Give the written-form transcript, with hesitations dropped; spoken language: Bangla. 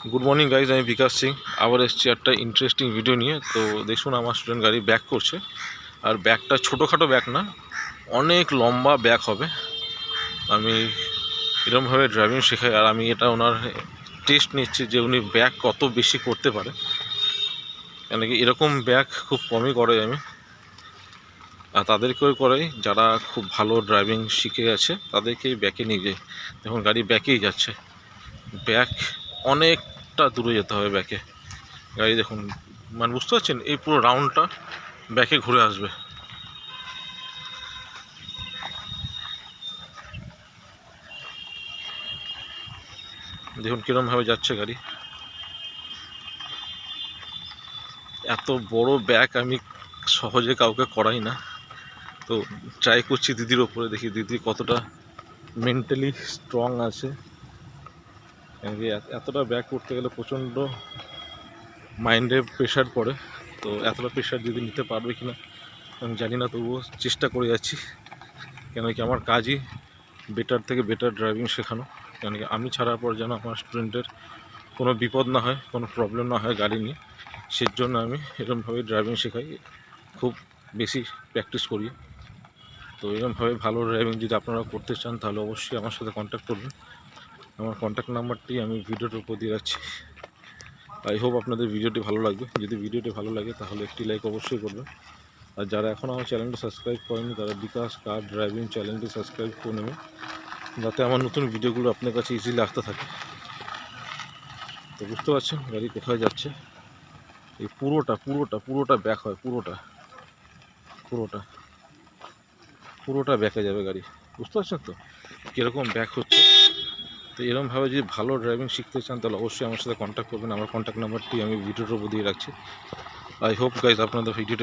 गुड मर्निंग गाइज আমি বিকাশ সিং আবার এসেছি একটা ইন্টারেস্টিং ভিডিও নিয়ে। তো দেখুন আমার স্টুডেন্ট গাড়ি ব্যাক করছে, আর ব্যাকটা ছোটোখাটো ব্যাক না, অনেক লম্বা ব্যাক হবে। আমি এরকমভাবে ড্রাইভিং শেখাই, আর আমি এটা ওনার টেস্ট নিচ্ছি যে উনি ব্যাক কত বেশি করতে পারে, কেন কি এরকম ব্যাক খুব কমই করে আমি, আর তাদেরকেও করাই যারা খুব ভালো ড্রাইভিং শিখে গেছে তাদেরকেই ব্যাকে নিয়ে যায়। দেখুন গাড়ি ব্যাকেই যাচ্ছে, ব্যাক অনেকটা দূরে যেতে হবে ব্যাকে। গাড়ি দেখুন, মানে বুঝতে পারছেন এই পুরো রাউন্ডটা ব্যাকে ঘুরে আসবে। দেখুন কীরকমভাবে যাচ্ছে গাড়ি। এত বড় ব্যাক আমি সহজে কাউকে করাই না, তো ট্রাই করছি দিদির ওপরে, দেখি দিদি কতটা মেন্টালি স্ট্রং আছে। কেন কি এতটা ব্যাক করতে গেলে প্রচণ্ড মাইন্ডে প্রেশার পড়ে, তো এতটা প্রেশার দিদি নিতে পারবে কি না আমি জানি না, তবুও চেষ্টা করে যাচ্ছি। কেন কি আমার কাজই বেটার থেকে বেটার ড্রাইভিং শেখানো, কেন কি আমি ছাড়ার পর যেন আমার স্টুডেন্টের কোনো বিপদ না হয়, কোনো প্রবলেম না হয় গাড়ি নিয়ে, সেই জন্য আমি এরকমভাবে ড্রাইভিং শেখাই, খুব বেশি প্র্যাকটিস করি। তো এরকমভাবে ভালো ড্রাইভিং যদি আপনারা করতে চান তাহলে অবশ্যই আমার সাথে কন্ট্যাক্ট করবেন। আমার কন্ট্যাক্ট নাম্বারটি আমি ভিডিওর উপর দিয়ে রাখছি। আই হোপ আপনাদের ভিডিওটি ভালো লাগবে। যদি ভিডিওটি ভালো লাগে তাহলে একটি লাইক অবশ্যই করবেন, আর যারা এখনও আমার চ্যানেলটি সাবস্ক্রাইব করেনি তারা বিকাশ কার ড্রাইভিং চ্যানেলটি সাবস্ক্রাইব করে নেবেন, যাতে আমার নতুন ভিডিওগুলো আপনার কাছে ইজিলি আসতে থাকে। তো বুঝতে পারছেন গাড়ি কোথায় যাচ্ছে। এই পুরোটা পুরোটা পুরোটা ব্যাক হয়, পুরোটা পুরোটা পুরোটা ব্যাকে যাবে গাড়ি। বুঝতে পারছেন তো কীরকম ব্যাক হচ্ছে। তো এরকমভাবে যদি ভালো ড্রাইভিং শিখতে চান তাহলে অবশ্যই আমার সাথে কন্ট্যাক্ট করবেন। আমার কন্ট্যাক্ট নাম্বারটি আমি ভিডিওর উপর দিয়ে রাখছি। আই হোপ গাইজ আপনাদের ভিডিওটি